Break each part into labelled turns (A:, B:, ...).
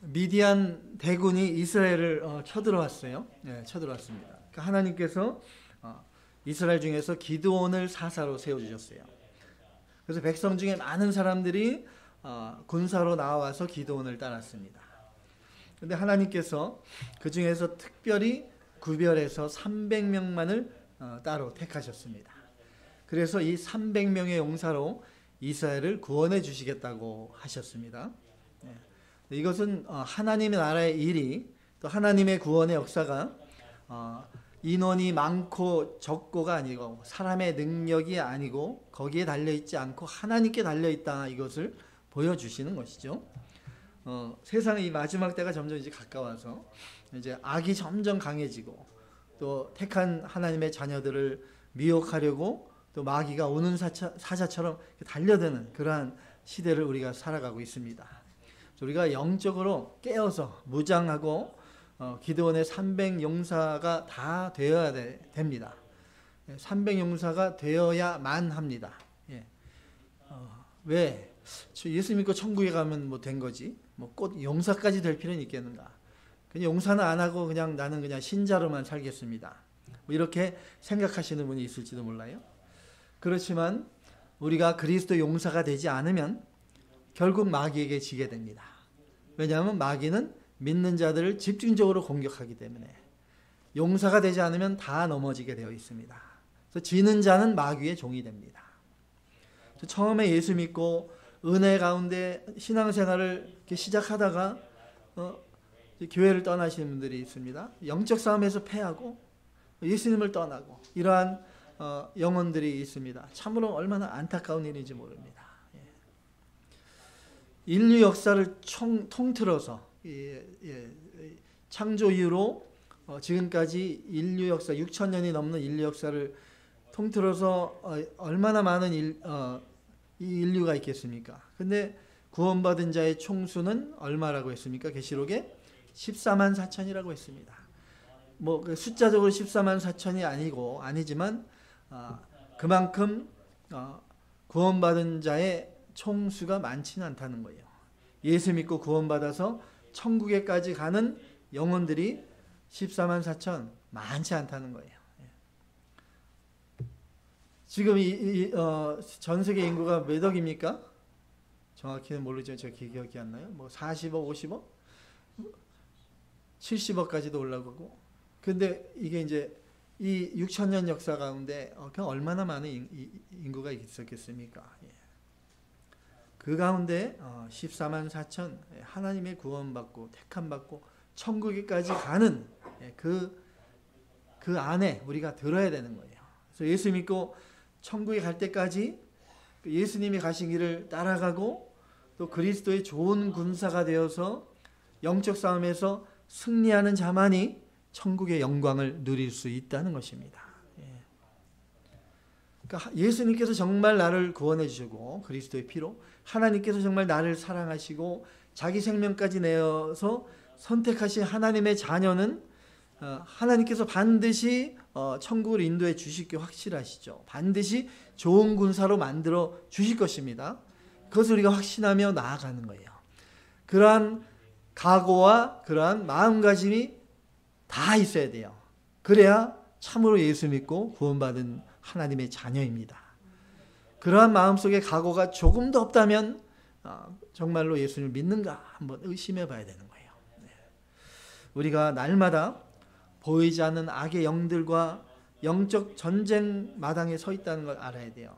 A: 미디안 대군이 이스라엘을 쳐들어왔어요. 네, 쳐들어왔습니다. 그러니까 하나님께서 이스라엘 중에서 기드온을 사사로 세워주셨어요. 그래서 백성 중에 많은 사람들이 군사로 나와서 기드온을 따랐습니다. 그런데 하나님께서 그 중에서 특별히 구별해서 300명만을 따로 택하셨습니다. 그래서 이 300명의 용사로 이스라엘을 구원해 주시겠다고 하셨습니다. 이것은 하나님의 나라의 일이, 또 하나님의 구원의 역사가 인원이 많고 적고가 아니고 사람의 능력이 아니고 거기에 달려있지 않고 하나님께 달려있다, 이것을 보여주시는 것이죠. 세상의 이 마지막 때가 점점 이제 가까워서 이제 악이 점점 강해지고 또 택한 하나님의 자녀들을 미혹하려고 또 마귀가 우는 사자처럼 달려드는 그러한 시대를 우리가 살아가고 있습니다. 우리가 영적으로 깨어서 무장하고 기드온의 300용사가 다 되어야 됩니다. 300용사가 되어야만 합니다. 왜? 예수 믿고 천국에 가면 뭐 된 거지? 뭐 꼭 용사까지 될 필요는 있겠는가? 그냥 용사는 안 하고 그냥 나는 그냥 신자로만 살겠습니다. 뭐 이렇게 생각하시는 분이 있을지도 몰라요. 그렇지만 우리가 그리스도 용사가 되지 않으면 결국 마귀에게 지게 됩니다. 왜냐하면 마귀는 믿는 자들을 집중적으로 공격하기 때문에 용사가 되지 않으면 다 넘어지게 되어 있습니다. 그래서 지는 자는 마귀의 종이 됩니다. 처음에 예수 믿고 은혜 가운데 신앙생활을 이렇게 시작하다가 교회를 떠나시는 분들이 있습니다. 영적 싸움에서 패하고 예수님을 떠나고 이러한 영혼들이 있습니다. 참으로 얼마나 안타까운 일인지 모릅니다. 인류 역사를 통틀어서 창조 이후로 지금까지 인류 역사 6,000년이 넘는 인류 역사를 통틀어서 얼마나 많은 인류가 있겠습니까? 근데 구원받은 자의 총수는 얼마라고 했습니까? 계시록에 14만 4천이라고 했습니다. 뭐 숫자적으로 14만 4천이 아니지만 그만큼 구원받은 자의 총수가 많지는 않다는 거예요. 예수 믿고 구원받아서 천국에까지 가는 영혼들이 14만 4천 많지 않다는 거예요. 지금 전 세계 인구가 몇 억입니까? 정확히는 모르죠. 저 기억이 안 나요. 뭐 40억, 50억? 70억까지도 올라가고. 근데 이게 이제 이 6,000년 역사 가운데 그냥 얼마나 많은 인구가 있었겠습니까? 그 가운데 14만 4천 하나님의 구원받고 택함받고 천국에까지 가는 그 안에 우리가 들어야 되는 거예요. 그래서 예수 믿고 천국에 갈 때까지 예수님이 가신 길을 따라가고 또 그리스도의 좋은 군사가 되어서 영적 싸움에서 승리하는 자만이 천국의 영광을 누릴 수 있다는 것입니다. 그러니까 예수님께서 정말 나를 구원해 주시고 그리스도의 피로 하나님께서 정말 나를 사랑하시고 자기 생명까지 내어서 선택하신 하나님의 자녀는 하나님께서 반드시 천국을 인도해 주실 게 확실하시죠. 반드시 좋은 군사로 만들어 주실 것입니다. 그것을 우리가 확신하며 나아가는 거예요. 그러한 각오와 그러한 마음가짐이 다 있어야 돼요. 그래야 참으로 예수 믿고 구원받은 하나님의 자녀입니다. 그러한 마음속에 각오가 조금도 없다면 정말로 예수님을 믿는가 한번 의심해 봐야 되는 거예요. 우리가 날마다 보이지 않는 악의 영들과 영적 전쟁 마당에 서 있다는 걸 알아야 돼요.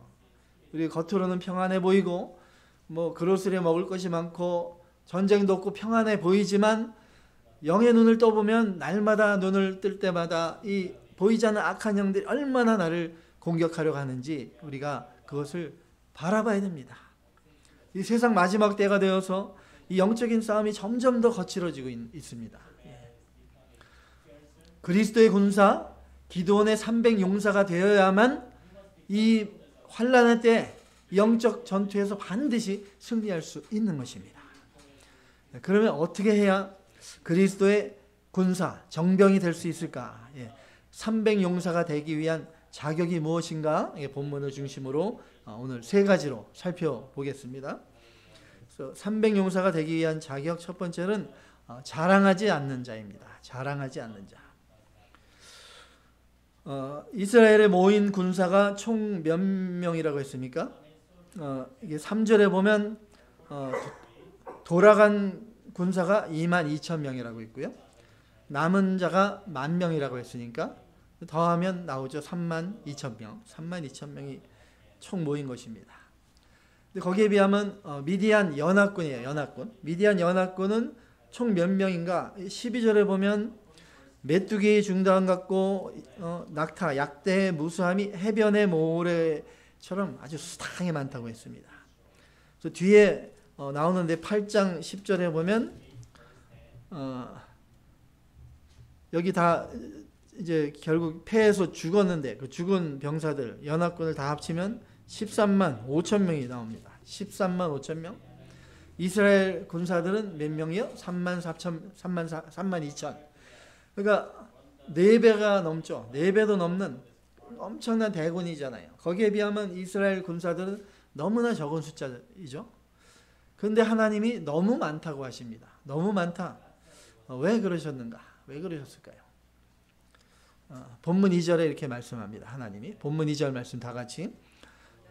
A: 우리 겉으로는 평안해 보이고 뭐 그릇으로 먹을 것이 많고 전쟁도 없고 평안해 보이지만 영의 눈을 떠보면 날마다 눈을 뜰 때마다 이 보이지 않는 악한 영들이 얼마나 나를 공격하려고 하는지 우리가 그것을 바라봐야 됩니다. 이 세상 마지막 때가 되어서 이 영적인 싸움이 점점 더 거칠어지고 있습니다. 그리스도의 군사 기드온의 300용사가 되어야만 이 환난의 때 영적 전투에서 반드시 승리할 수 있는 것입니다. 그러면 어떻게 해야 그리스도의 군사 정병이 될 수 있을까? 300용사가 되기 위한 자격이 무엇인가? 본문을 중심으로 오늘 세 가지로 살펴보겠습니다. 그래서 300용사가 되기 위한 자격 첫 번째는 자랑하지 않는 자입니다. 자랑하지 않는 자. 이스라엘에 모인 군사가 총 몇 명이라고 했습니까? 이게 3절에 보면 돌아간 군사가 22,000명이라고 있고요. 남은 자가 10,000명이라고 했으니까 더하면 나오죠. 32,000명. 32,000명이 총 모인 것입니다. 근데 거기에 비하면 미디안 연합군이에요. 연합군. 미디안 연합군은 총 몇 명인가? 12절에 보면 메뚜기 중단 같고 낙타, 약대, 무수함이 해변의 모래처럼 아주 수당에 많다고 했습니다. 그래서 뒤에 나오는데 8장 10절에 보면 여기 다 이제 결국 패해서 죽었는데 그 죽은 병사들 연합군을 다 합치면 13만 5천 명이 나옵니다. 13만 5천 명. 이스라엘 군사들은 몇 명이요? 3만 2천. 그러니까 4배가 넘죠. 4배도 넘는 엄청난 대군이잖아요. 거기에 비하면 이스라엘 군사들은 너무나 적은 숫자이죠. 그런데 하나님이 너무 많다고 하십니다. 너무 많다. 왜 그러셨는가? 왜 그러셨을까요? 본문 2절에 이렇게 말씀합니다. 하나님이 본문 2절 말씀 다 같이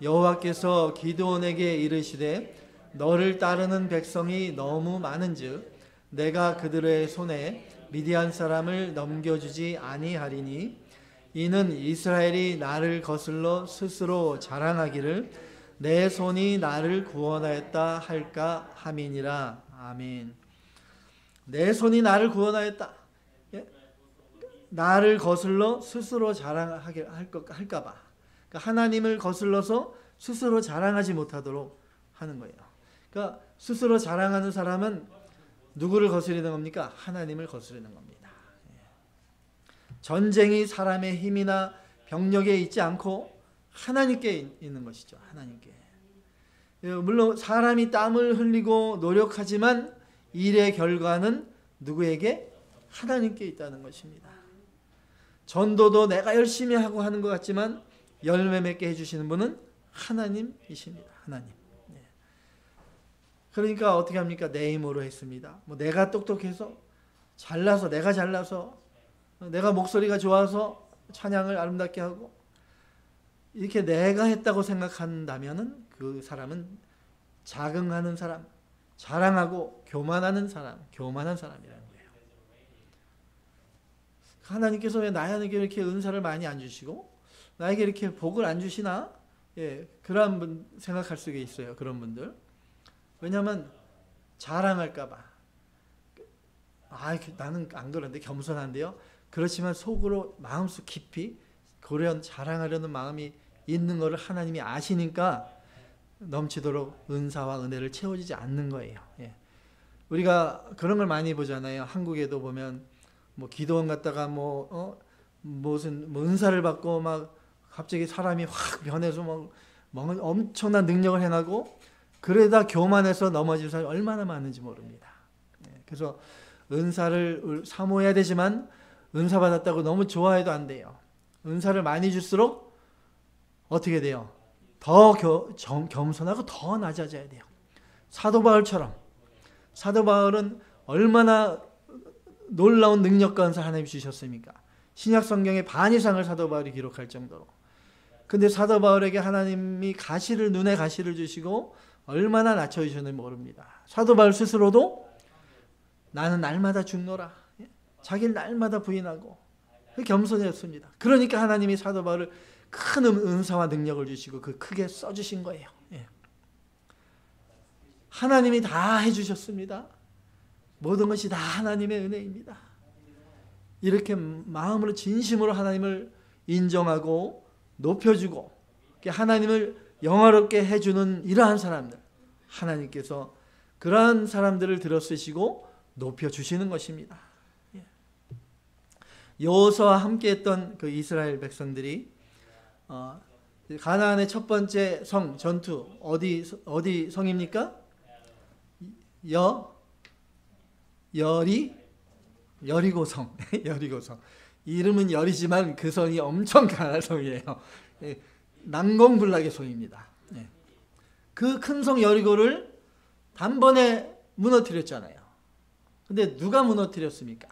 A: 여호와께서 기드온에게 이르시되 너를 따르는 백성이 너무 많은즉 내가 그들의 손에 미디안 사람을 넘겨주지 아니하리니 이는 이스라엘이 나를 거슬러 스스로 자랑하기를 내 손이 나를 구원하였다 할까 함이니라. 아멘. 내 손이 나를 구원하였다. 나를 거슬러 스스로 자랑하게 할까 봐. 그러니까 하나님을 거슬러서 스스로 자랑하지 못하도록 하는 거예요. 그러니까 스스로 자랑하는 사람은 누구를 거스리는 겁니까? 하나님을 거스리는 겁니다. 전쟁이 사람의 힘이나 병력에 있지 않고 하나님께 있는 것이죠. 하나님께. 물론 사람이 땀을 흘리고 노력하지만 일의 결과는 누구에게? 하나님께 있다는 것입니다. 전도도 내가 열심히 하고 하는 것 같지만 열매 맺게 해주시는 분은 하나님이십니다. 하나님. 그러니까 어떻게 합니까? 내 힘으로 했습니다. 뭐 내가 똑똑해서 잘나서 내가 잘나서 내가 목소리가 좋아서 찬양을 아름답게 하고 이렇게 내가 했다고 생각한다면은 그 사람은 자긍하는 사람, 자랑하고 교만하는 사람, 교만한 사람이라는 거예요. 하나님께서 왜 나에게 이렇게 은사를 많이 안 주시고 나에게 이렇게 복을 안 주시나? 그런 분 생각할 수가 있어요. 그런 분들. 왜냐하면 자랑할까 봐. 나는 안 그런데 겸손한데요. 그렇지만 속으로 마음속 깊이 그런 자랑하려는 마음이 있는 것을 하나님이 아시니까 넘치도록 은사와 은혜를 채워주지 않는 거예요. 우리가 그런 걸 많이 보잖아요. 한국에도 보면 뭐 기도원 갔다가 무슨 은사를 받고 막 갑자기 사람이 확 변해서 막 엄청난 능력을 행하고 그러다 교만해서 넘어질 사람이 얼마나 많은지 모릅니다. 그래서 은사를 사모해야 되지만 은사 받았다고 너무 좋아해도 안 돼요. 은사를 많이 줄수록 어떻게 돼요? 더 겸손하고 더 낮아져야 돼요. 사도 바울처럼. 사도 바울은 얼마나 놀라운 능력과 은사를 하나님이 주셨습니까? 신약 성경의 반 이상을 사도 바울이 기록할 정도로. 근데 사도 바울에게 하나님이 눈에 가시를 주시고 얼마나 낮춰주셨는지 모릅니다. 사도 바울 스스로도 나는 날마다 죽노라. 자기를 날마다 부인하고 겸손했습니다. 그러니까 하나님이 사도 바울을 큰 은사와 능력을 주시고 그 크게 써주신 거예요. 하나님이 다 해주셨습니다. 모든 것이 다 하나님의 은혜입니다. 이렇게 마음으로 진심으로 하나님을 인정하고 높여주고 하나님을 영화롭게 해주는 이러한 사람들, 하나님께서 그러한 사람들을 들어쓰시고 높여주시는 것입니다. 여호수아와 함께했던 그 이스라엘 백성들이 가나안의 첫 번째 성 전투 어디 성입니까? 여리고성. 여리고성. 이름은 열이지만 그 성이 엄청 강한 성이에요. 난공불락의 성입니다. 그 큰 성 여리고를 단번에 무너뜨렸잖아요. 근데 누가 무너뜨렸습니까?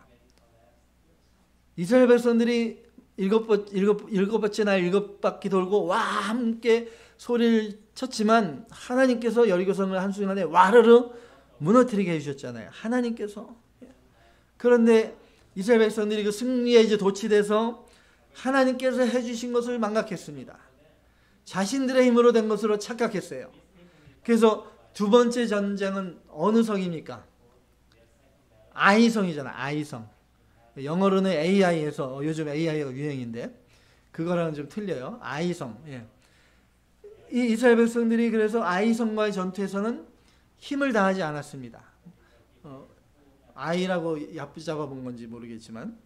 A: 이스라엘 백성들이 일곱 번째나 일곱 바퀴 돌고 와 함께 소리를 쳤지만 하나님께서 여리고성을 한순간에 와르르 무너뜨리게 해주셨잖아요. 하나님께서. 그런데 이스라엘 백성들이 그 승리에 이제 도취돼서 하나님께서 해주신 것을 망각했습니다. 자신들의 힘으로 된 것으로 착각했어요. 그래서 두 번째 전쟁은 어느 성입니까? 아이성이잖아. 아이성. 영어로는 AI에서 요즘 AI가 유행인데 그거랑은 좀 틀려요. 아이성. 예. 이 이스라엘 백성들이 그래서 아이성과의 전투에서는 힘을 다하지 않았습니다. 아이라고 얕잡아 본 건지 모르겠지만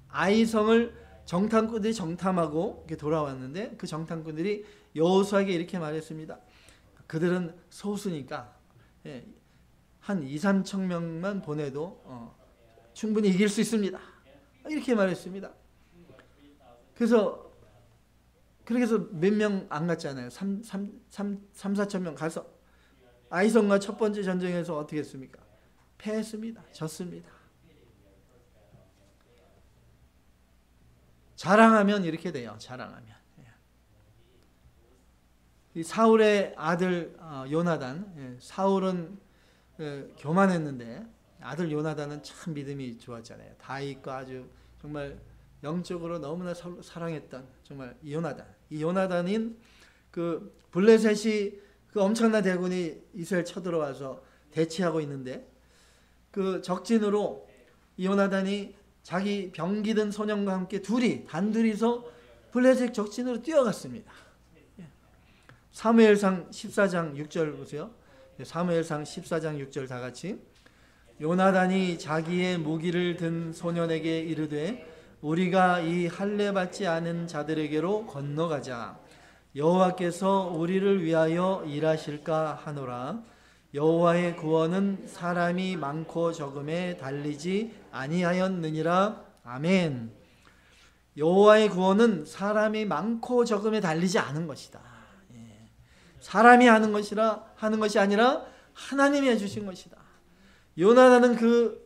A: 아이성을 정탐꾼들이 정탐하고 이렇게 돌아왔는데 그 정탐꾼들이 여호수아에게 이렇게 말했습니다. 그들은 소수니까 한 2, 3천 명만 보내도 충분히 이길 수 있습니다. 이렇게 말했습니다. 그래서 몇 명 안 갔잖아요. 3, 4천 명 가서 아이성과 첫 번째 전쟁에서 어떻게 했습니까? 패했습니다. 졌습니다. 자랑하면 이렇게 돼요. 자랑하면. 이 사울의 아들 요나단, 사울은 교만했는데 아들 요나단은 참 믿음이 좋았잖아요. 다윗과 아주 정말 영적으로 너무나 사랑했던 정말 이 요나단인 그 블레셋이 그 엄청난 대군이 이스라엘 쳐들어와서 대치하고 있는데 그 적진으로 이 요나단이 자기 병기 든 소년과 함께 단둘이서 블레셋 적진으로 뛰어갔습니다. 사무엘상 14장 6절 보세요. 사무엘상 14장 6절 다 같이. 요나단이 자기의 무기를 든 소년에게 이르되 우리가 이 할례 받지 않은 자들에게로 건너가자. 여호와께서 우리를 위하여 일하실까 하노라. 여호와의 구원은 사람이 많고 적음에 달리지 아니하였느니라. 아멘. 여호와의 구원은 사람이 많고 적음에 달리지 않은 것이다. 사람이 하는 것이 아니라 하나님이 해주신 것이다. 요나단은 그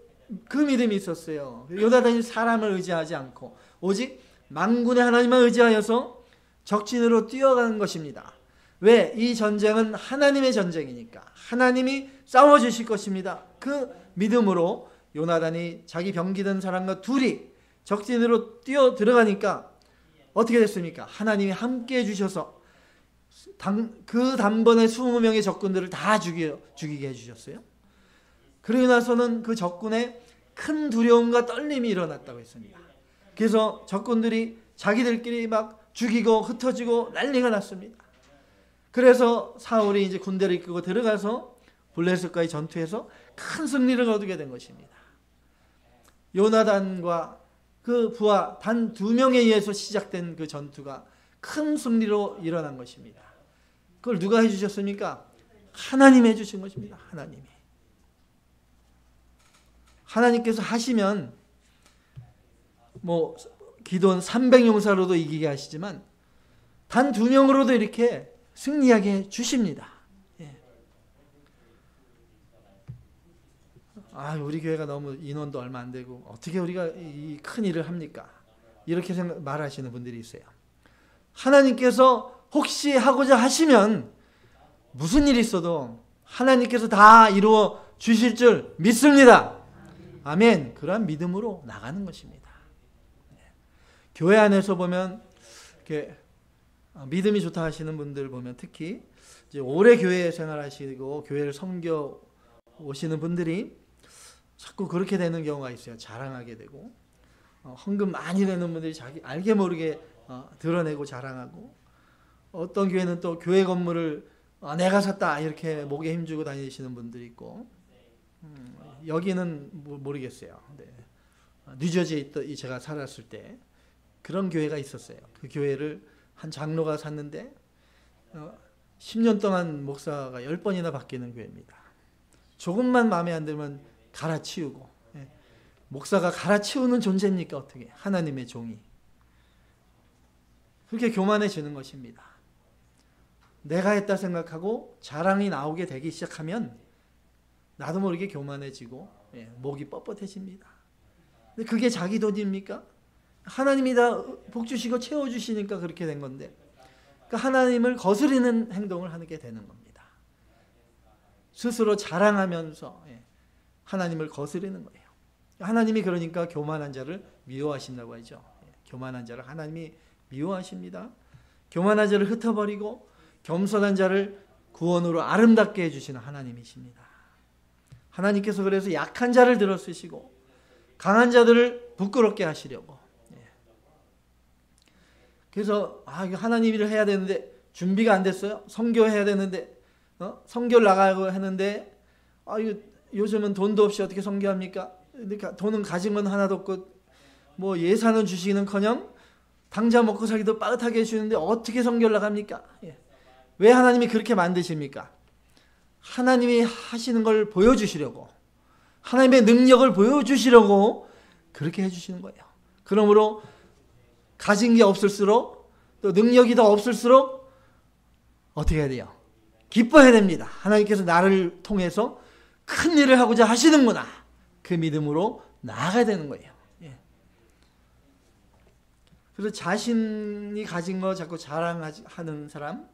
A: 믿음이 있었어요. 요나단이 사람을 의지하지 않고 오직 만군의 하나님만 의지하여서 적진으로 뛰어가는 것입니다. 왜? 이 전쟁은 하나님의 전쟁이니까 하나님이 싸워주실 것입니다. 그 믿음으로 요나단이 자기 병기 든 사람과 둘이 적진으로 뛰어 들어가니까 어떻게 됐습니까? 하나님이 함께 해주셔서 그 단번에 20명의 적군들을 다 죽이게 해주셨어요. 그러고 나서는 그 적군에 큰 두려움과 떨림이 일어났다고 했습니다. 그래서 적군들이 자기들끼리 막 죽이고 흩어지고 난리가 났습니다. 그래서 사울이 이제 군대를 이끌고 들어가서 블레셋과의 전투에서 큰 승리를 거두게 된 것입니다. 요나단과 그 부하 단 2명에 의해서 시작된 그 전투가 큰 승리로 일어난 것입니다. 그걸 누가 해주셨습니까? 하나님이 해주신 것입니다. 하나님께서 하시면 기도는 300용사로도 이기게 하시지만 단 2명으로도 이렇게 승리하게 해 주십니다. 우리 교회가 너무 인원도 얼마 안 되고 어떻게 우리가 이 큰 일을 합니까? 이렇게 말하시는 분들이 있어요. 하나님께서 혹시 하고자 하시면 무슨 일이 있어도 하나님께서 다 이루어 주실 줄 믿습니다. 아멘. 그러한 믿음으로 나가는 것입니다. 교회 안에서 보면 이렇게 믿음이 좋다 하시는 분들 보면 특히 이제 오래 교회 생활하시고 교회를 섬겨 오시는 분들이 자꾸 그렇게 되는 경우가 있어요. 자랑하게 되고 헌금 많이 내는 분들이 자기 알게 모르게 드러내고 자랑하고 어떤 교회는 또 교회 건물을 내가 샀다 이렇게 목에 힘주고 다니시는 분들이 있고 여기는 모르겠어요. 네. 뉴저지에 제가 살았을 때 그런 교회가 있었어요. 그 교회를 한 장로가 샀는데 10년 동안 목사가 10번이나 바뀌는 교회입니다. 조금만 마음에 안 들면 갈아치우고 목사가 갈아치우는 존재입니까? 어떻게? 하나님의 종이. 그렇게 교만해지는 것입니다. 내가 했다 생각하고 자랑이 나오게 되기 시작하면 나도 모르게 교만해지고 목이 뻣뻣해집니다. 근데 그게 자기 돈입니까? 하나님이 다 복 주시고 채워주시니까 그렇게 된 건데, 그러니까 하나님을 거스르는 행동을 하게 되는 겁니다. 스스로 자랑하면서 하나님을 거스르는 거예요. 하나님이 그러니까 교만한 자를 미워하신다고 하죠. 교만한 자를 하나님이 미워하십니다. 교만한 자를 흩어버리고 겸손한 자를 구원으로 아름답게 해주시는 하나님이십니다. 하나님께서 그래서 약한 자를 들어 쓰시고 강한 자들을 부끄럽게 하시려고. 그래서 하나님 일을 해야 되는데 준비가 안 됐어요. 선교해야 되는데 선교를 나가고 하는데 이거 요즘은 돈도 없이 어떻게 선교합니까? 그러니까 돈은 가진 건 하나도 없고 뭐 예산은 주시기는커녕 당장 먹고 살기도 빠듯하게 해주는데 어떻게 선교를 나갑니까? 왜 하나님이 그렇게 만드십니까? 하나님이 하시는 걸 보여주시려고, 하나님의 능력을 보여주시려고 그렇게 해주시는 거예요. 그러므로 가진 게 없을수록 또 능력이 더 없을수록 어떻게 해야 돼요? 기뻐해야 됩니다. 하나님께서 나를 통해서 큰 일을 하고자 하시는구나. 그 믿음으로 나아가야 되는 거예요. 그래서 자신이 가진 거 자꾸 자랑하는 사람,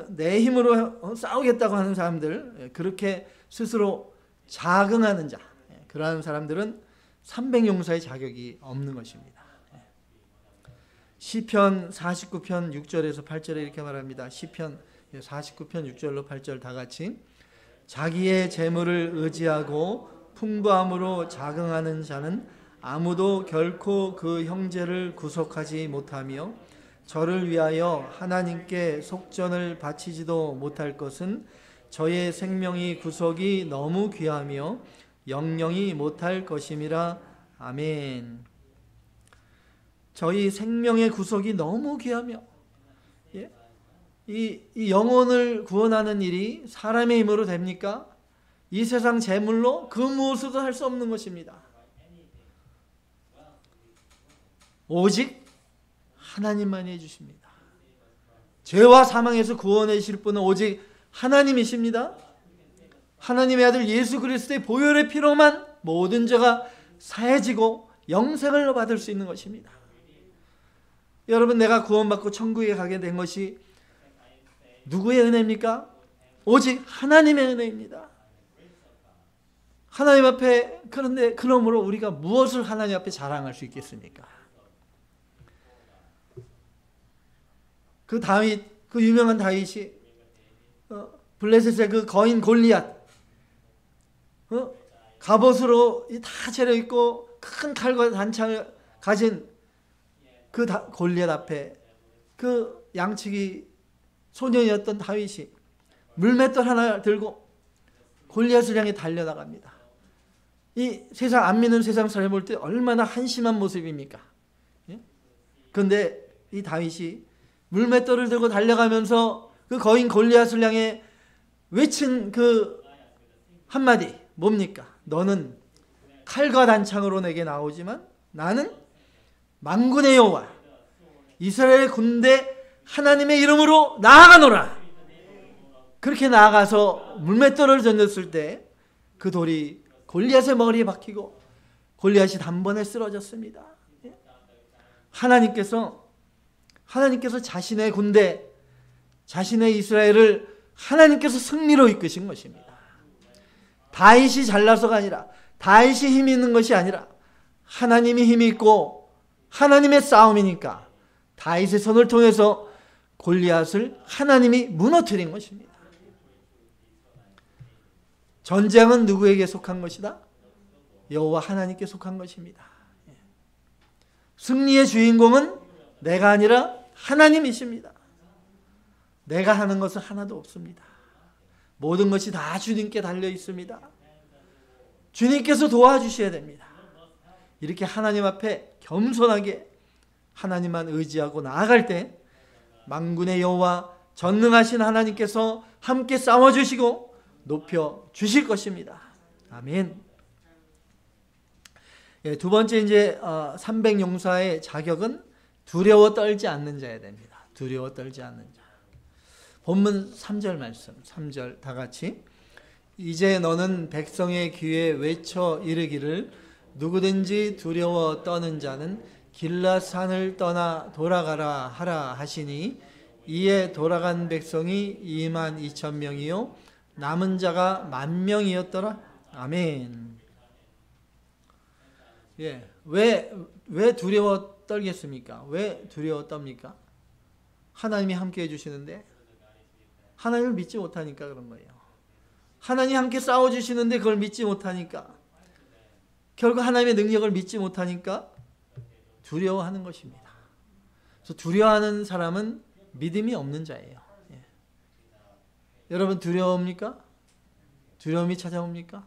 A: 내 힘으로 싸우겠다고 하는 사람들, 그렇게 스스로 자긍하는 자, 그러한 사람들은 300용사의 자격이 없는 것입니다. 시편 49편 6절에서 8절에 이렇게 말합니다. 시편 49편 6절로 8절 다 같이. 자기의 재물을 의지하고 풍부함으로 자긍하는 자는 아무도 결코 그 형제를 구속하지 못하며 저를 위하여 하나님께 속전을 바치지도 못할 것은 저의 생명이 구속이 너무 귀하며 영영이 못할 것임이라. 아멘. 저희 생명의 구속이 너무 귀하며, 이 영혼을 구원하는 일이 사람의 힘으로 됩니까? 이 세상 재물로 그 무엇으로도 할 수 없는 것입니다. 오직 하나님만이 해주십니다. 죄와 사망에서 구원해 주실 분은 오직 하나님이십니다. 하나님의 아들 예수 그리스도의 보혈의 피로만 모든 죄가 사해지고 영생을 받을 수 있는 것입니다. 여러분, 내가 구원받고 천국에 가게 된 것이 누구의 은혜입니까? 오직 하나님의 은혜입니다. 하나님 앞에, 그런데 그러므로 우리가 무엇을 하나님 앞에 자랑할 수 있겠습니까? 그 다윗, 그 유명한 다윗이 블레셋의 그 거인 골리앗, 갑옷으로 다 차려입고 큰 칼과 단창을 가진 그 골리앗 앞에 그 양치기 소년이었던 다윗이 물맷돌 하나 들고 골리앗을 향해 달려나갑니다. 이 세상 안 믿는 세상 사람을 볼 때 얼마나 한심한 모습입니까? 그런데 이 다윗이 물맷돌을 들고 달려가면서 그 거인 골리앗을 향해 외친 그 한마디 뭡니까? 너는 칼과 단창으로 내게 나오지만 나는 만군의 여호와 이스라엘 군대 하나님의 이름으로 나아가노라. 그렇게 나아가서 물맷돌을 던졌을 때 그 돌이 골리앗의 머리에 박히고 골리앗이 단번에 쓰러졌습니다. 하나님께서 자신의 군대, 자신의 이스라엘을 하나님께서 승리로 이끄신 것입니다. 다윗이 잘나서가 아니라, 다윗이 힘이 있는 것이 아니라 하나님이 힘이 있고 하나님의 싸움이니까 다윗의 손을 통해서 골리앗을 하나님이 무너뜨린 것입니다. 전쟁은 누구에게 속한 것이다? 여호와 하나님께 속한 것입니다. 승리의 주인공은 내가 아니라 하나님이십니다. 내가 하는 것은 하나도 없습니다. 모든 것이 다 주님께 달려 있습니다. 주님께서 도와주셔야 됩니다. 이렇게 하나님 앞에 겸손하게 하나님만 의지하고 나아갈 때 만군의 여호와 전능하신 하나님께서 함께 싸워주시고 높여주실 것입니다. 아멘. 두 번째, 이제 300용사의 자격은 두려워 떨지 않는 자야 됩니다. 두려워 떨지 않는 자. 본문 3절 말씀, 3절 다 같이. 이제 너는 백성의 귀에 외쳐 이르기를 누구든지 두려워 떠는 자는 길라산을 떠나 돌아가라 하라 하시니 이에 돌아간 백성이 2만 2천 명이요 남은 자가 10,000명이었더라. 아멘. 예, 왜 두려워 떨겠습니까? 왜 두려워 떱니까? 하나님이 함께 해주시는데 하나님을 믿지 못하니까 그런 거예요. 하나님이 함께 싸워주시는데 그걸 믿지 못하니까, 결국 하나님의 능력을 믿지 못하니까 두려워하는 것입니다. 그래서 두려워하는 사람은 믿음이 없는 자예요. 예. 여러분 두려웁니까? 두려움이 찾아옵니까?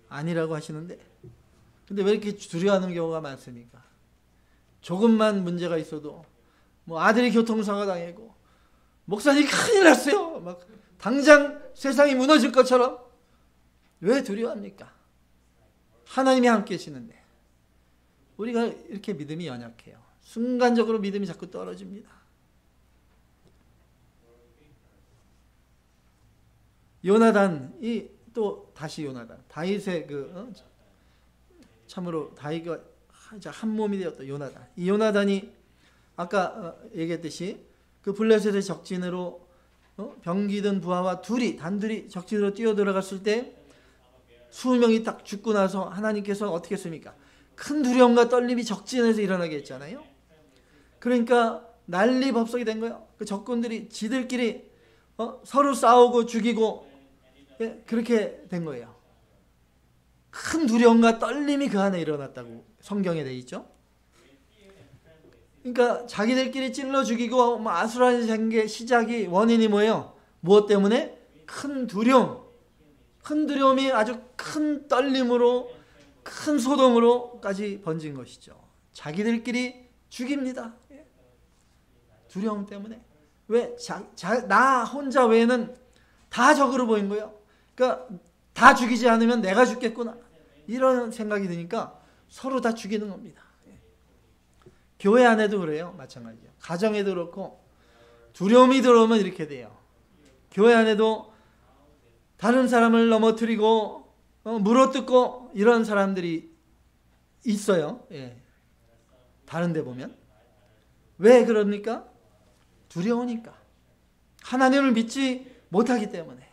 A: 아니라고 하시는데, 근데 왜 이렇게 두려워하는 경우가 많습니까? 조금만 문제가 있어도 뭐 아들이 교통사고 당하고 목사님 큰일 났어요. 막 당장 세상이 무너질 것처럼. 왜 두려워합니까? 하나님이 함께 계시는데. 우리가 이렇게 믿음이 연약해요. 순간적으로 믿음이 자꾸 떨어집니다. 요나단이 또 다시 요나단. 다윗의 참으로 다윗과 한 몸이 되었다. 요나단. 이 요나단이 아까 얘기했듯이 그 블레셋의 적진으로 병기든 부하와 단둘이 적진으로 뛰어들어갔을 때 수명이 딱 죽고 나서 하나님께서 어떻게 했습니까? 큰 두려움과 떨림이 적진에서 일어나게 했잖아요. 그러니까 난리법석이 된 거예요. 그 적군들이 지들끼리 서로 싸우고 죽이고, 예, 그렇게 된 거예요. 큰 두려움과 떨림이 그 안에 일어났다고 성경에 되어 있죠. 그러니까 자기들끼리 찔러 죽이고 아수라장 게 시작이 원인이 뭐예요? 무엇 때문에? 큰 두려움. 큰 두려움이 아주 큰 떨림으로, 큰 소동으로까지 번진 것이죠. 자기들끼리 죽입니다. 두려움 때문에. 왜? 나 혼자 외에는 다 적으로 보인 거예요. 그러니까 다 죽이지 않으면 내가 죽겠구나, 이런 생각이 드니까 서로 다 죽이는 겁니다. 교회 안에도 그래요. 마찬가지예요. 가정에도 그렇고 두려움이 들어오면 이렇게 돼요. 교회 안에도 다른 사람을 넘어뜨리고 물어뜯고 이런 사람들이 있어요. 예. 다른 데 보면. 왜 그럽니까? 두려우니까. 하나님을 믿지 못하기 때문에.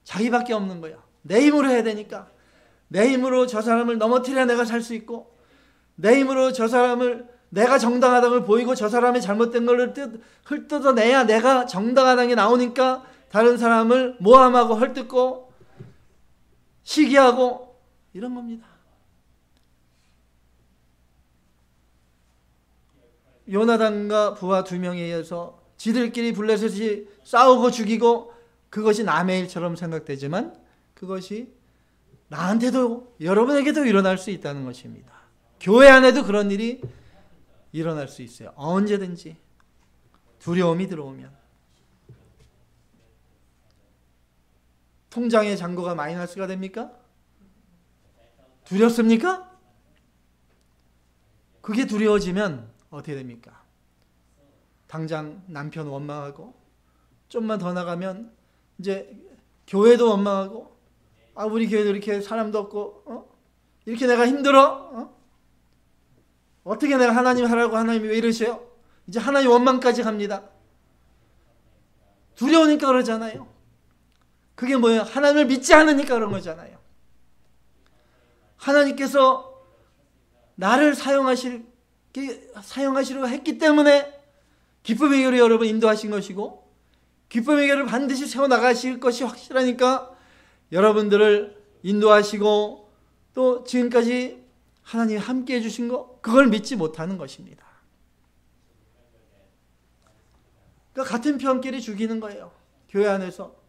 A: 자기밖에 없는 거야. 내 힘으로 해야 되니까. 내 힘으로 저 사람을 넘어뜨려야 내가 살 수 있고, 내 힘으로 저 사람을, 내가 정당하다는 걸 보이고 저 사람의 잘못된 걸 헐뜯어내야 내가 정당하다는 게 나오니까 다른 사람을 모함하고 헐뜯고 시기하고 이런 겁니다. 요나단과 부하 2명에 의해서 지들끼리 블레셋이 싸우고 죽이고, 그것이 남의 일처럼 생각되지만 그것이 나한테도 여러분에게도 일어날 수 있다는 것입니다. 교회 안에도 그런 일이 일어날 수 있어요. 언제든지 두려움이 들어오면. 통장의 잔고가 마이너스가 됩니까? 두렵습니까? 그게 두려워지면 어떻게 됩니까? 당장 남편 원망하고, 좀만 더 나가면 이제 교회도 원망하고, 우리 교회도 이렇게 사람도 없고, 이렇게 내가 힘들어? 어떻게 내가 하나님 하라고, 하나님이 왜 이러셔요? 이제 하나님 원망까지 갑니다. 두려우니까 그러잖아요. 그게 뭐예요? 하나님을 믿지 않으니까 그런 거잖아요. 하나님께서 나를 사용하시려고 했기 때문에 기쁨의 교회를 여러분 인도하신 것이고, 기쁨의 교회를 반드시 세워나가실 것이 확실하니까 여러분들을 인도하시고, 또 지금까지 하나님이 함께 해주신 거, 그걸 믿지 못하는 것입니다. 그러니까 같은 편끼리 죽이는 거예요. 교회 안에서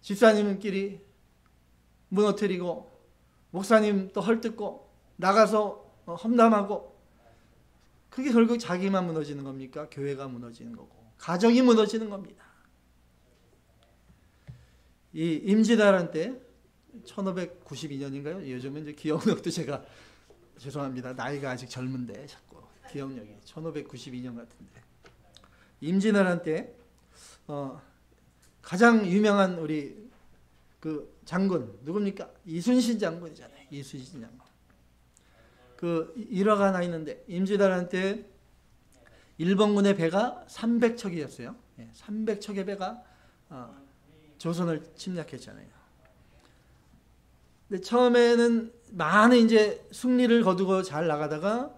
A: 집사님끼리 무너뜨리고, 목사님 또 헐뜯고, 나가서 험담하고, 그게 결국 자기만 무너지는 겁니까? 교회가 무너지는 거고, 가정이 무너지는 겁니다. 이 임진왜란 때 1592년인가요? 요즘은 이제 기억력도 제가 죄송합니다. 나이가 아직 젊은데 자꾸 기억력이 1592년 같은데, 임진왜란 때 가장 유명한 우리 그 장군 누굽니까? 이순신 장군이잖아요. 이순신 장군. 그 일화가 하나 있는데 임진왜란때 일본군의 배가 300척이었어요. 300척의 배가 조선을 침략했잖아요. 근데 처음에는 많은 이제 승리를 거두고 잘 나가다가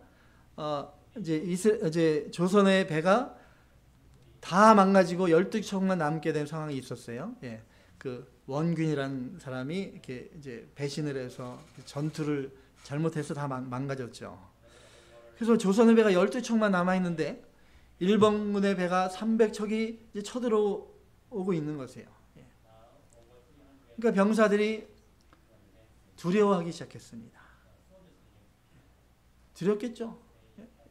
A: 이제 조선의 배가 다 망가지고 12척만 남게 된 상황이 있었어요. 그 원균이라는 사람이 이렇게 이제 배신을 해서 전투를 잘못해서 다 망가졌죠. 그래서 조선의 배가 12척만 남아 있는데 일본군의 배가 300척이 이제 쳐들어오고 있는 것이에요. 그러니까 병사들이 두려워하기 시작했습니다. 두렵겠죠.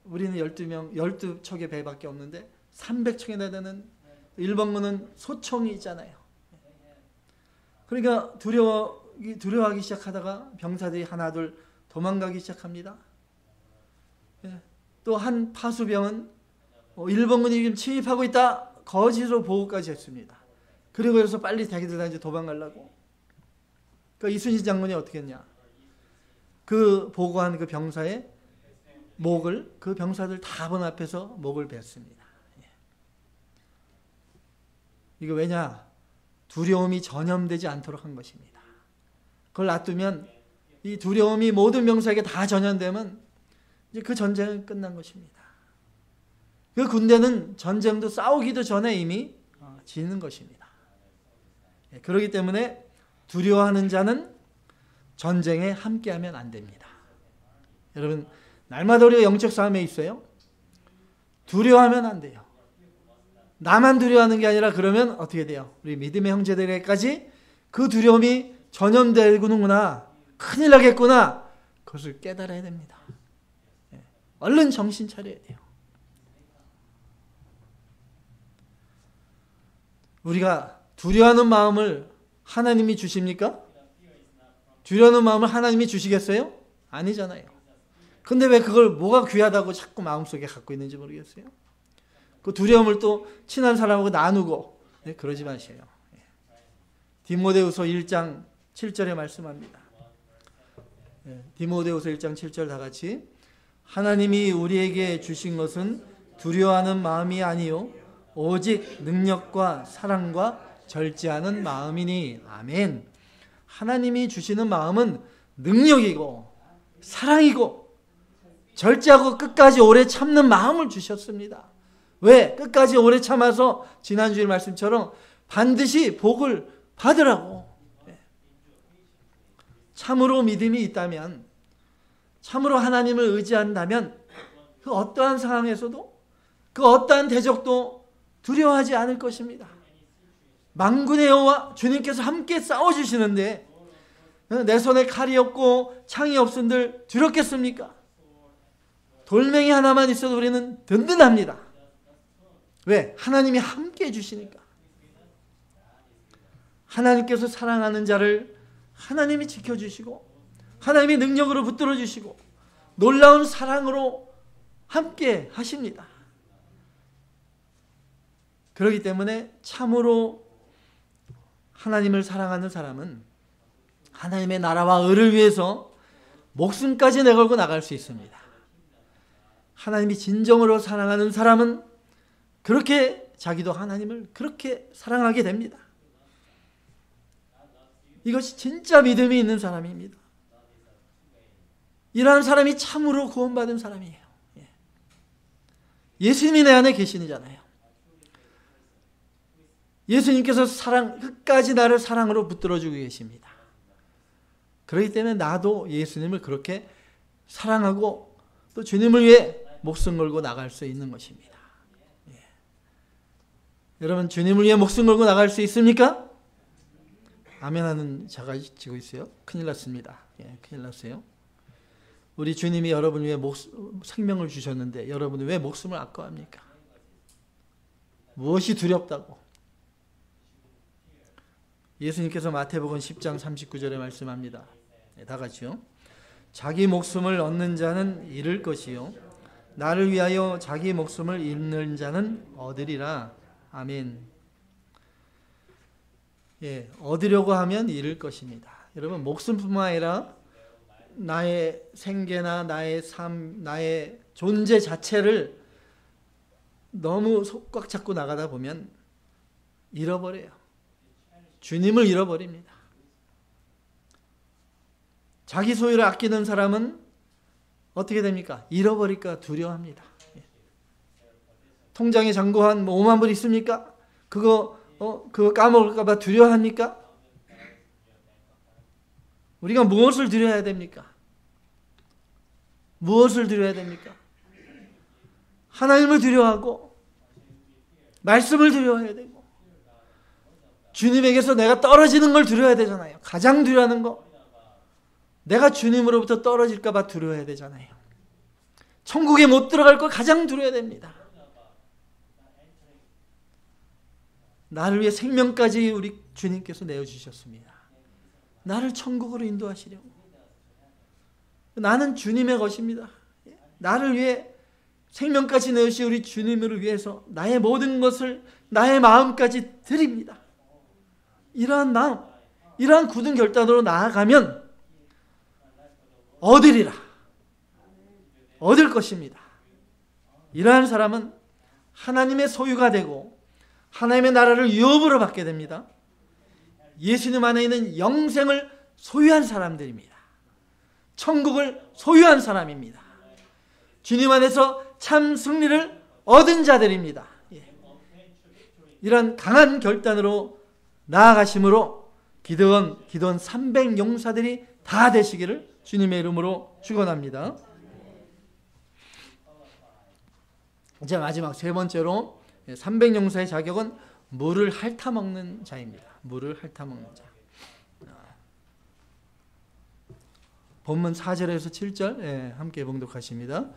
A: 우리는 12척의 배밖에 없는데 300척이나 되는 일본군은 소총이 있잖아요. 그러니까 두려워하기 시작하다가 병사들이 하나둘 도망가기 시작합니다. 또 한 파수병은 일본군이 지금 침입하고 있다. 거짓으로 보고까지 했습니다. 그리고 그래서 빨리 자기들 다 이제 도망가려고. 그러니까 이순신 장군이 어떻게 했냐. 그 보고한 그 병사의 목을 그 병사들 다 본 앞에서 목을 뱄습니다. 이거 왜냐? 두려움이 전염되지 않도록 한 것입니다. 그걸 놔두면 이 두려움이 모든 병사에게 다 전염되면 이제 그 전쟁은 끝난 것입니다. 그 군대는 전쟁도 싸우기도 전에 이미 지는 것입니다. 그렇기 때문에 두려워하는 자는 전쟁에 함께하면 안 됩니다. 여러분 날마다 우리가 영적 싸움에 있어요. 두려워하면 안 돼요. 나만 두려워하는 게 아니라 그러면 어떻게 돼요? 우리 믿음의 형제들에게까지 그 두려움이 전염되는구나. 큰일 나겠구나. 그것을 깨달아야 됩니다. 얼른 정신 차려야 돼요. 우리가 두려워하는 마음을 하나님이 주십니까? 두려워하는 마음을 하나님이 주시겠어요? 아니잖아요. 근데 왜 그걸 뭐가 귀하다고 자꾸 마음속에 갖고 있는지 모르겠어요. 그 두려움을 또 친한 사람하고 나누고 그러지 마세요. 디모데후서 1장 7절에 말씀합니다. 디모데후서 1장 7절 다 같이 하나님이 우리에게 주신 것은 두려워하는 마음이 아니요 오직 능력과 사랑과 절제하는 마음이니 아멘. 하나님이 주시는 마음은 능력이고 사랑이고 절제하고 끝까지 오래 참는 마음을 주셨습니다. 왜? 끝까지 오래 참아서 지난주일 말씀처럼 반드시 복을 받으라고. 참으로 믿음이 있다면, 참으로 하나님을 의지한다면 그 어떠한 상황에서도 그 어떠한 대적도 두려워하지 않을 것입니다. 만군의 여호와 주님께서 함께 싸워주시는데 내 손에 칼이 없고 창이 없은들 두렵겠습니까? 돌멩이 하나만 있어도 우리는 든든합니다. 왜? 하나님이 함께 해주시니까. 하나님께서 사랑하는 자를 하나님이 지켜주시고 하나님이 능력으로 붙들어주시고 놀라운 사랑으로 함께 하십니다. 그렇기 때문에 참으로 하나님을 사랑하는 사람은 하나님의 나라와 의를 위해서 목숨까지 내걸고 나갈 수 있습니다. 하나님이 진정으로 사랑하는 사람은 그렇게 자기도 하나님을 그렇게 사랑하게 됩니다. 이것이 진짜 믿음이 있는 사람입니다. 이러한 사람이 참으로 구원받은 사람이에요. 예수님이 내 안에 계시잖아요. 예수님께서 끝까지 나를 사랑으로 붙들어주고 계십니다. 그렇기 때문에 나도 예수님을 그렇게 사랑하고 또 주님을 위해 목숨 걸고 나갈 수 있는 것입니다. 여러분 주님을 위해 목숨 걸고 나갈 수 있습니까? 아멘하는 자가 지고 있어요. 큰일 났습니다. 큰일 났어요. 우리 주님이 여러분 위해 생명을 주셨는데 여러분은 왜 목숨을 아까워합니까? 무엇이 두렵다고? 예수님께서 마태복음 10장 39절에 말씀합니다. 다 같이요. 자기 목숨을 얻는 자는 잃을 것이요 나를 위하여 자기 목숨을 잃는 자는 얻으리라. 아멘. 얻으려고 하면 잃을 것입니다. 여러분, 목숨뿐만 아니라 나의 생계나 나의 삶, 나의 존재 자체를 너무 꽉 잡고 나가다 보면 잃어버려요. 주님을 잃어버립니다. 자기 소유를 아끼는 사람은 어떻게 됩니까? 잃어버릴까 두려워합니다. 통장에 잔고한 5만 불 있습니까? 그거 까먹을까 봐 두려워합니까? 우리가 무엇을 드려야 됩니까? 무엇을 드려야 됩니까? 하나님을 두려워하고 말씀을 두려워해야 되고 주님에게서 내가 떨어지는 걸 두려워야 되잖아요. 가장 두려워하는 거, 내가 주님으로부터 떨어질까 봐 두려워해야 되잖아요. 천국에 못 들어갈 걸 가장 두려워야 됩니다. 나를 위해 생명까지 우리 주님께서 내어주셨습니다. 나를 천국으로 인도하시려고. 나는 주님의 것입니다. 나를 위해 생명까지 내어주신 우리 주님을 위해서 나의 모든 것을, 나의 마음까지 드립니다. 이러한 마음, 이러한 굳은 결단으로 나아가면 얻으리라. 얻을 것입니다. 이러한 사람은 하나님의 소유가 되고 하나님의 나라를 유업으로 받게 됩니다. 예수님 안에 있는 영생을 소유한 사람들입니다. 천국을 소유한 사람입니다. 주님 안에서 참 승리를 얻은 자들입니다. 이런 강한 결단으로 나아가심으로 기도원 300용사들이 다 되시기를 주님의 이름으로 축원합니다. 이제 마지막 세 번째로 300용사의 자격은 물을 핥아먹는 자입니다. 물을 핥아먹는 자. 본문 4절에서 7절 함께 봉독하십니다.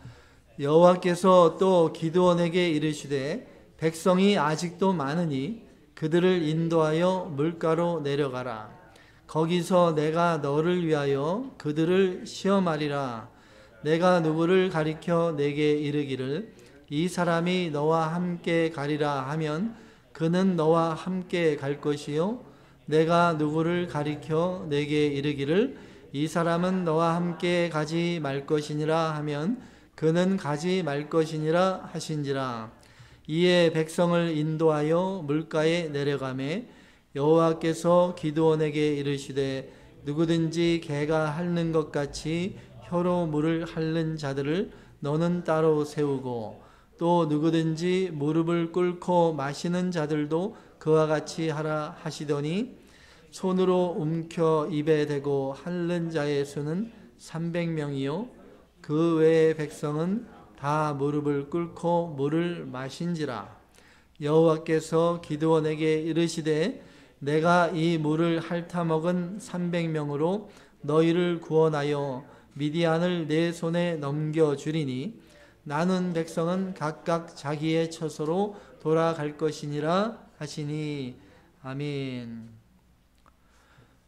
A: 여호와께서 또 기드온에게 이르시되 백성이 아직도 많으니 그들을 인도하여 물가로 내려가라. 거기서 내가 너를 위하여 그들을 시험하리라. 내가 누구를 가리켜 내게 이르기를 이 사람이 너와 함께 가리라 하면 그는 너와 함께 갈 것이요 내가 누구를 가리켜 내게 이르기를 이 사람은 너와 함께 가지 말 것이니라 하면 그는 가지 말 것이니라 하신지라. 이에 백성을 인도하여 물가에 내려가매 여호와께서 기드온에게 이르시되 누구든지 개가 핥는 것 같이 혀로 물을 핥는 자들을 너는 따로 세우고 또 누구든지 무릎을 꿇고 마시는 자들도 그와 같이 하라 하시더니 손으로 움켜 입에 대고 핥는 자의 수는 300명이요 그 외의 백성은 다 무릎을 꿇고 물을 마신지라. 여호와께서 기드온에게 이르시되 내가 이 물을 핥아먹은 300명으로 너희를 구원하여 미디안을 내 손에 넘겨주리니 나는 백성은 각각 자기의 처소로 돌아갈 것이니라 하시니. 아멘.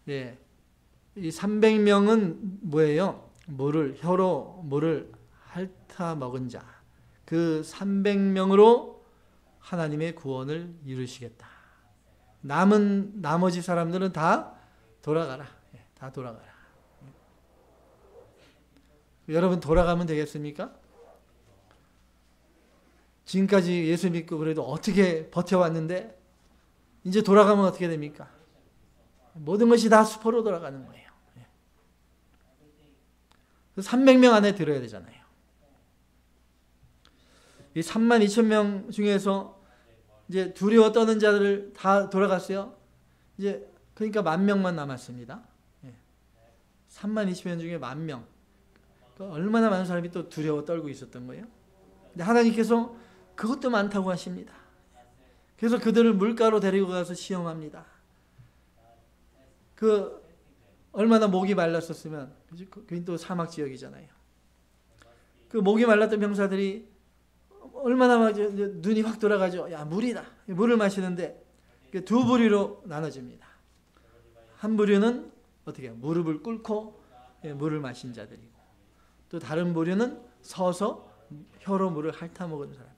A: 네, 이 300명은 뭐예요? 혀로 물을 핥아먹은 자. 그 300명으로 하나님의 구원을 이루시겠다. 나머지 사람들은 다 돌아가라. 다 돌아가라. 여러분 돌아가면 되겠습니까? 지금까지 예수 믿고 그래도 어떻게 버텨왔는데 이제 돌아가면 어떻게 됩니까? 모든 것이 다 수포로 돌아가는 거예요. 300명 안에 들어야 되잖아요. 이 32,000명 중에서 이제 두려워 떠는 자들 다 돌아갔어요. 이제 그러니까 10,000명만 남았습니다. 32,000명 중에 10,000명. 얼마나 많은 사람이 또 두려워 떨고 있었던 거예요. 근데 하나님께서 그것도 많다고 하십니다. 그래서 그들을 물가로 데리고 가서 시험합니다. 얼마나 목이 말랐었으면, 그게 또 사막 지역이잖아요. 그 목이 말랐던 병사들이 얼마나 막 눈이 확 돌아가죠. 야, 물이다. 물을 마시는데 두 부류로 나눠집니다. 한 부류는 어떻게 해요? 무릎을 꿇고 물을 마신 자들이고, 또 다른 부류는 서서 혀로 물을 핥아먹은 사람들.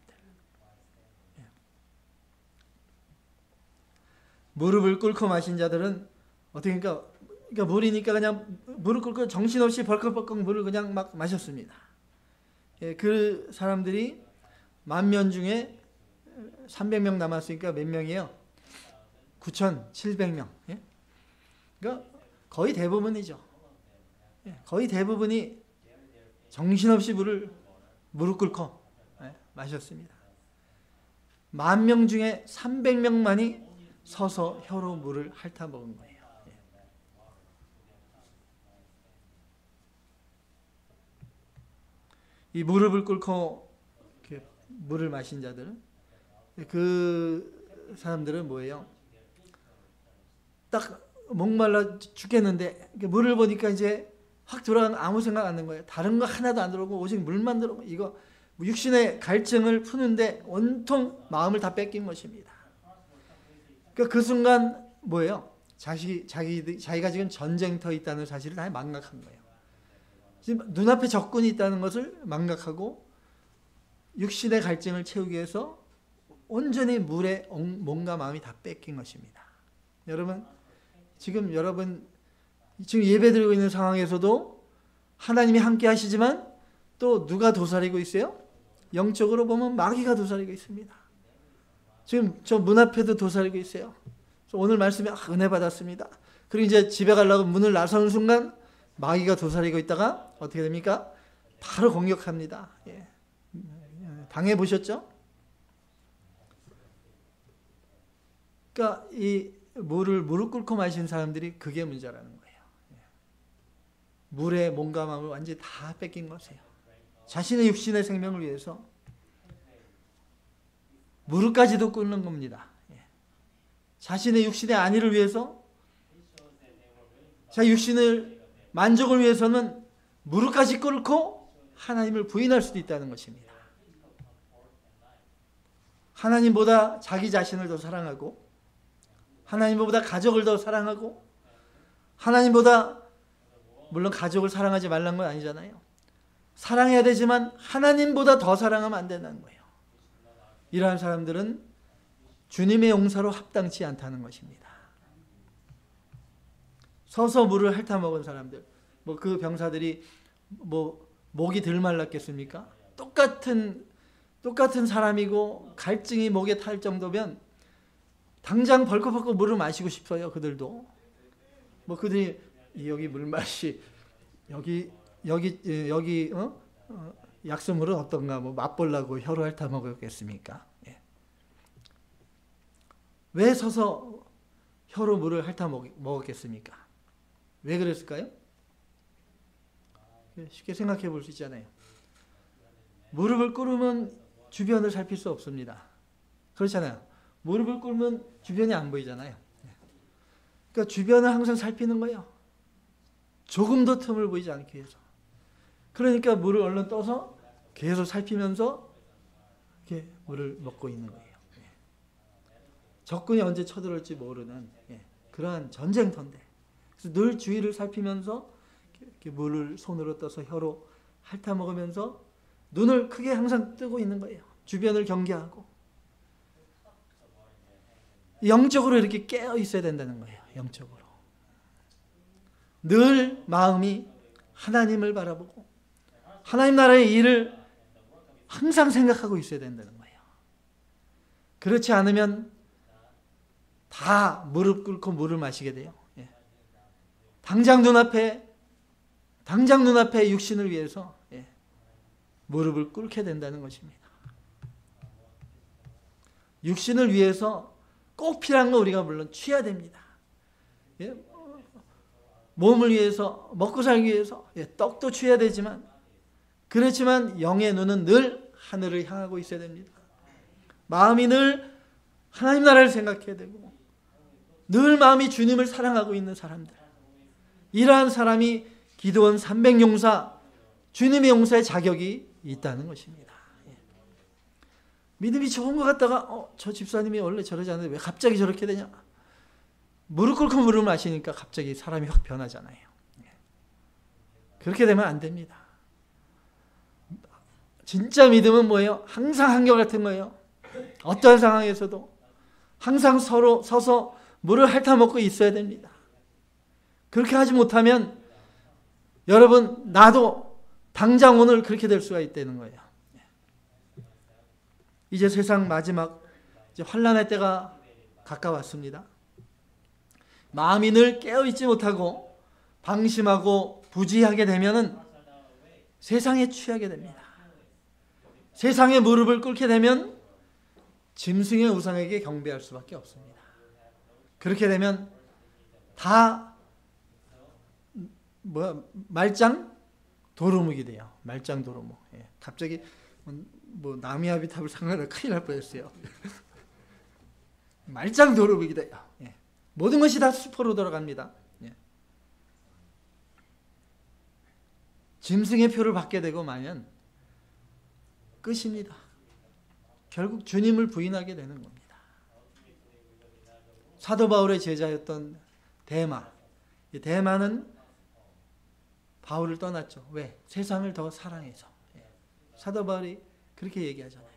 A: 무릎을 꿇고 마신 자들은 어떻게 그러니까 물이니까 그냥 무릎 꿇고 정신없이 벌컥벌컥 물을 그냥 막 마셨습니다. 예, 그 사람들이 10,000명 중에 300명 남았으니까 몇 명이에요? 9,700명. 예? 그러니까 거의 대부분이죠. 예, 거의 대부분이 정신없이 무릎 꿇고 마셨습니다. 10,000명 중에 300명만이 서서 혀로 물을 핥아 먹은 거예요. 이 무릎을 꿇고 이렇게 물을 마신 자들은, 그 사람들은 뭐예요? 딱 목말라 죽겠는데 물을 보니까 이제 확 들어가는 아무 생각 안 든 거예요. 다른 거 하나도 안 들어오고 오직 물만 들어오고, 이거 육신의 갈증을 푸는데 온통 마음을 다 뺏긴 것입니다. 그러니까 그 순간 뭐예요? 자기가 지금 전쟁터에 있다는 사실을 다 망각한 거예요. 지금 눈앞에 적군이 있다는 것을 망각하고 육신의 갈증을 채우기 위해서 온전히 물에 몸과 마음이 다 뺏긴 것입니다. 여러분 지금 예배드리고 있는 상황에서도 하나님이 함께 하시지만 또 누가 도사리고 있어요? 영적으로 보면 마귀가 도사리고 있습니다. 지금 저 문 앞에도 도사리고 있어요. 오늘 말씀에 은혜 받았습니다. 그리고 이제 집에 가려고 문을 나서는 순간 마귀가 도사리고 있다가 어떻게 됩니까? 바로 공격합니다. 예. 당해보셨죠? 그러니까 이 물을 무릎 꿇고 마신 사람들이 그게 문제라는 거예요. 물에 몸과 마음을 완전히 다 뺏긴 것이에요. 자신의 육신의 생명을 위해서 무릎까지도 꿇는 겁니다. 자신의 육신의 안위를 위해서, 자 육신을 만족을 위해서는 무릎까지 꿇고 하나님을 부인할 수도 있다는 것입니다. 하나님보다 자기 자신을 더 사랑하고, 하나님보다 가족을 더 사랑하고, 하나님보다, 물론 가족을 사랑하지 말라는 건 아니잖아요. 사랑해야 되지만 하나님보다 더 사랑하면 안 된다는 거예요. 이러한 사람들은 주님의 용사로 합당치 않다는 것입니다. 서서 물을 핥아 먹은 사람들, 그 병사들이 목이 덜 말랐겠습니까? 똑같은 사람이고 갈증이 목에 탈 정도면 당장 벌컥벌컥 물을 마시고 싶어요. 그들도 그들이 여기 물맛이 여기 약수물은 어떤가 맛보려고 혀로 핥아 먹었겠습니까? 예. 왜 서서 혀로 물을 핥아 먹었겠습니까? 왜 그랬을까요? 쉽게 생각해 볼 수 있잖아요. 무릎을 꿇으면 주변을 살필 수 없습니다. 그렇잖아요. 무릎을 꿇으면 주변이 안 보이잖아요. 그러니까 주변을 항상 살피는 거예요. 조금도 틈을 보이지 않기 위해서. 그러니까 물을 얼른 떠서 계속 살피면서 이렇게 물을 먹고 있는 거예요. 적군이 언제 쳐들어올지 모르는 그러한 전쟁터인데, 그래서 늘 주위를 살피면서 이렇게 물을 손으로 떠서 혀로 핥아 먹으면서 눈을 크게 항상 뜨고 있는 거예요. 주변을 경계하고 영적으로 이렇게 깨어 있어야 된다는 거예요. 영적으로 늘 마음이 하나님을 바라보고 하나님 나라의 일을 항상 생각하고 있어야 된다는 거예요. 그렇지 않으면 다 무릎 꿇고 물을 마시게 돼요. 당장 눈앞에 육신을 위해서 무릎을 꿇게 된다는 것입니다. 육신을 위해서 꼭 필요한 거 우리가 물론 취해야 됩니다. 몸을 위해서, 먹고 살기 위해서 떡도 취해야 되지만, 그렇지만 영의 눈은 늘 하늘을 향하고 있어야 됩니다. 마음이 늘 하나님 나라를 생각해야 되고, 늘 마음이 주님을 사랑하고 있는 사람들, 이러한 사람이 기드온 300용사, 주님의 용사의 자격이 있다는 것입니다. 믿음이 좋은 것 같다가 저 집사님이 원래 저러지 않는데 왜 갑자기 저렇게 되냐? 무릎 꿇고 물을 마시니까 갑자기 사람이 확 변하잖아요. 그렇게 되면 안 됩니다. 진짜 믿음은 뭐예요? 항상 한결같은 거예요. 어떠한 상황에서도 항상 서로 서서 물을 핥아먹고 있어야 됩니다. 그렇게 하지 못하면 여러분 나도 당장 오늘 그렇게 될 수가 있다는 거예요. 이제 세상 마지막 이제 환난의 때가 가까웠습니다. 마음이 늘 깨어있지 못하고 방심하고 부지하게 되면은 세상에 취하게 됩니다. 세상의 무릎을 꿇게 되면 짐승의 우상에게 경배할 수밖에 없습니다. 그렇게 되면 다 말짱 도루묵이 돼요. 말짱 도루묵. 예. 갑자기 나미아비탑을 상하다 큰일 날 뻔했어요. 말짱 도루묵이 돼요. 예. 모든 것이 다 수포로 돌아갑니다. 예. 짐승의 표를 받게 되고 마면 끝입니다. 결국 주님을 부인하게 되는 겁니다. 사도 바울의 제자였던 데마. 이 데마는 바울을 떠났죠. 왜? 세상을 더 사랑해서. 예. 사도 바울이 그렇게 얘기하잖아요.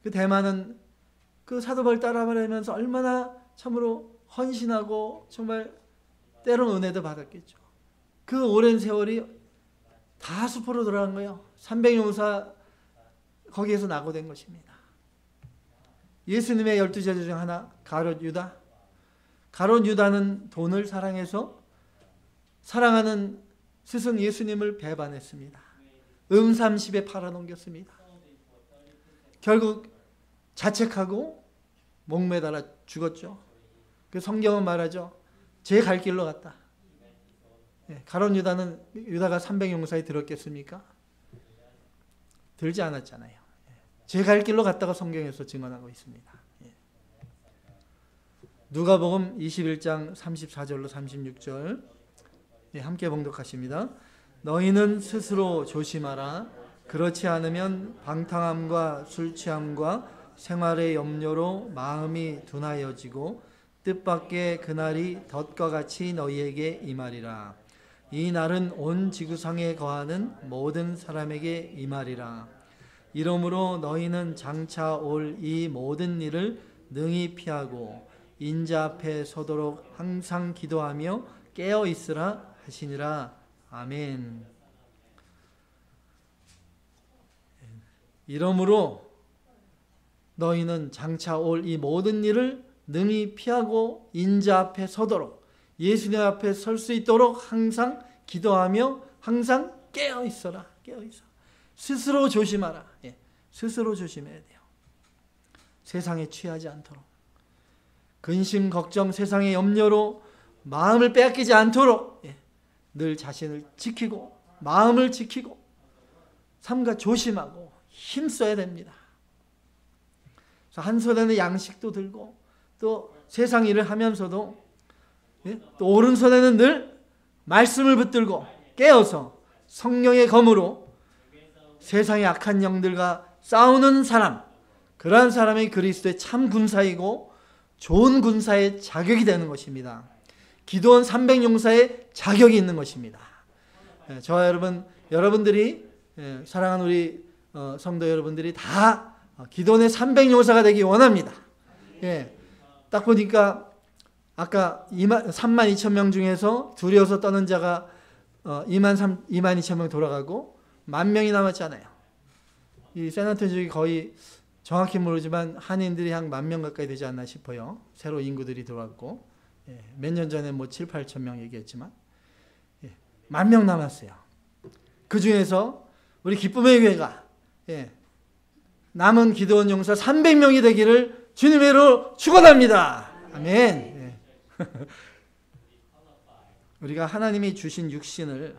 A: 그 데마는 그 사도 바울 따라가면서 얼마나 참으로 헌신하고 정말 때론 은혜도 받았겠죠. 그 오랜 세월이 다 수포로 돌아간 거예요. 300용사 거기에서 낙오된 것입니다. 예수님의 12제자 중 하나 가룟 유다. 가룟 유다는 돈을 사랑해서 사랑하는 스승 예수님을 배반했습니다. 30에 팔아넘겼습니다. 결국 자책하고 목매달아 죽었죠. 그 성경은 말하죠. 제 갈 길로 갔다. 가룟 유다가 300용사에 들었겠습니까? 들지 않았잖아요. 제 갈 길로 갔다가 성경에서 증언하고 있습니다. 누가복음 21장 34절로 36절 함께 봉독하십니다. 너희는 스스로 조심하라. 그렇지 않으면 방탕함과 술취함과 생활의 염려로 마음이 둔하여지고 뜻밖의 그날이 덫과 같이 너희에게 임하리라. 이 날은 온 지구상에 거하는 모든 사람에게 임하리라. 이러므로 너희는 장차 올 이 모든 일을 능히 피하고 인자 앞에 서도록 항상 기도하며 깨어 있으라 하시니라. 아멘. 이러므로 너희는 장차 올 이 모든 일을 능히 피하고 인자 앞에 서도록 예수님 앞에 설 수 있도록 항상 기도하며 항상 깨어 있어라. 깨어 있어. 스스로 조심하라. 스스로 조심해야 돼요. 세상에 취하지 않도록. 근심, 걱정, 세상의 염려로 마음을 빼앗기지 않도록 늘 자신을 지키고 마음을 지키고 삼가 조심하고 힘써야 됩니다. 한 손에는 양식도 들고 또 세상 일을 하면서도 또 오른손에는 늘 말씀을 붙들고 깨어서 성령의 검으로 세상의 악한 영들과 싸우는 사람, 그러한 사람이 그리스도의 참 군사이고 좋은 군사의 자격이 되는 것입니다. 기도원 300용사의 자격이 있는 것입니다. 저와 여러분들이 사랑하는 우리 성도 여러분들이 다 기도원의 300용사가 되기 원합니다. 딱 보니까 아까 32,000명 중에서 두려워서 떠는 자가 22,000명 돌아가고 10,000명이 남았잖아요. 이 샌안토니오 지역이 거의 정확히 모르지만 한인들이 한 10,000명 가까이 되지 않나 싶어요. 새로 인구들이 들어왔고 몇 년 전에 7,000~8,000명 얘기했지만 10,000명 남았어요. 그 중에서 우리 기쁨의 교회가 남은 기도원 용사 300명이 되기를 주님의 이름으로 축원합니다. 아멘. 우리가 하나님이 주신 육신을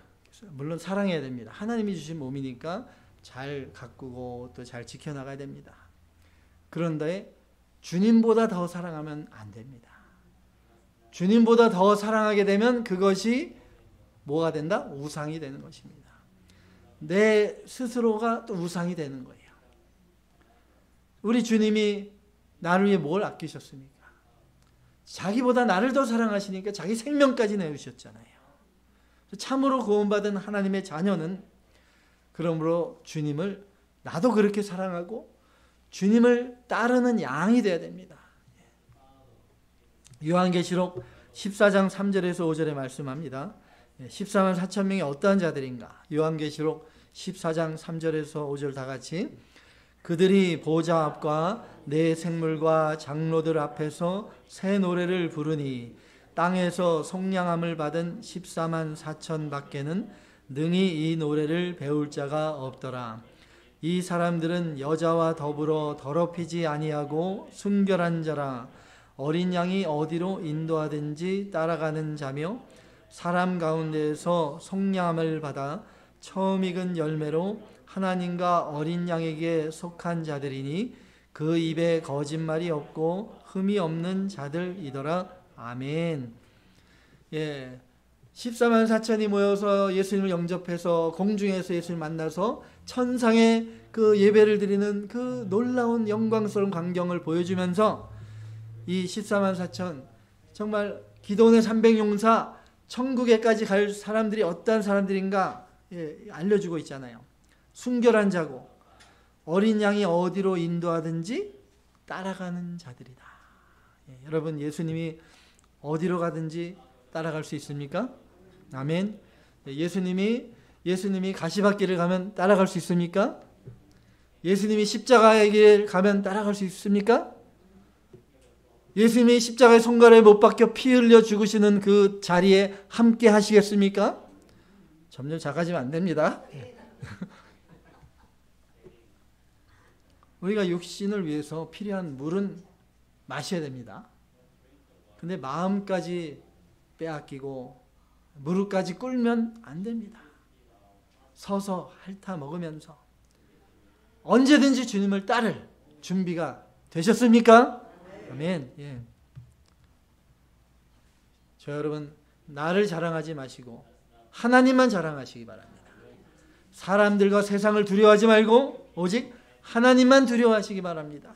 A: 물론 사랑해야 됩니다. 하나님이 주신 몸이니까 잘 가꾸고 또 잘 지켜나가야 됩니다. 그런데 주님보다 더 사랑하면 안 됩니다. 주님보다 더 사랑하게 되면 그것이 뭐가 된다? 우상이 되는 것입니다. 내 스스로가 또 우상이 되는 거예요. 우리 주님이 나를 위해 뭘 아끼셨습니까? 자기보다 나를 더 사랑하시니까 자기 생명까지 내주셨잖아요. 참으로 구원받은 하나님의 자녀는 그러므로 주님을 나도 그렇게 사랑하고 주님을 따르는 양이 되어야 됩니다. 요한계시록 14장 3절에서 5절에 말씀합니다. 14만 4천 명이 어떠한 자들인가? 요한계시록 14장 3절에서 5절 다 같이. 그들이 보좌 앞과 네 생물과 장로들 앞에서 새 노래를 부르니 땅에서 속량함을 받은 14만 4천 밖에는 능히 이 노래를 배울 자가 없더라. 이 사람들은 여자와 더불어 더럽히지 아니하고 순결한 자라. 어린 양이 어디로 인도하든지 따라가는 자며 사람 가운데에서 속량함을 받아 처음 익은 열매로 하나님과 어린 양에게 속한 자들이니 그 입에 거짓말이 없고 흠이 없는 자들이더라. 아멘. 14만 4천이 모여서 예수님을 영접해서 공중에서 예수님을 만나서 천상의 그 예배를 드리는 그 놀라운 영광스러운 광경을 보여주면서 이 14만 4천 정말 기도원의 300용사 천국에까지 갈 사람들이 어떠한 사람들인가 알려주고 있잖아요. 순결한 자고 어린 양이 어디로 인도하든지 따라가는 자들이다. 여러분 예수님이 어디로 가든지 따라갈 수 있습니까? 아멘. 예수님이 가시밭길을 가면 따라갈 수 있습니까? 예수님이 십자가의 길 가면 따라갈 수 있습니까? 예수님이 십자가의 손가락에 못 박혀 피 흘려 죽으시는 그 자리에 함께 하시겠습니까? 점점 작아지면 안 됩니다. 우리가 육신을 위해서 필요한 물은 마셔야 됩니다. 근데 마음까지 빼앗기고 무릎까지 꿇으면 안 됩니다. 서서 핥아 먹으면서 언제든지 주님을 따를 준비가 되셨습니까? 아멘. 저 여러분 나를 자랑하지 마시고 하나님만 자랑하시기 바랍니다. 사람들과 세상을 두려워하지 말고 오직 하나님만 두려워하시기 바랍니다.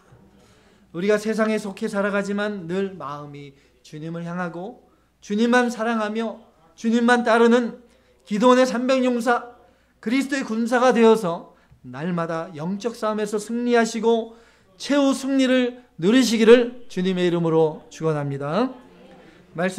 A: 우리가 세상에 속해 살아가지만 늘 마음이 주님을 향하고 주님만 사랑하며 주님만 따르는 기도원의 300용사 그리스도의 군사가 되어서 날마다 영적 싸움에서 승리하시고 최후 승리를 누리시기를 주님의 이름으로 축원합니다. 말씀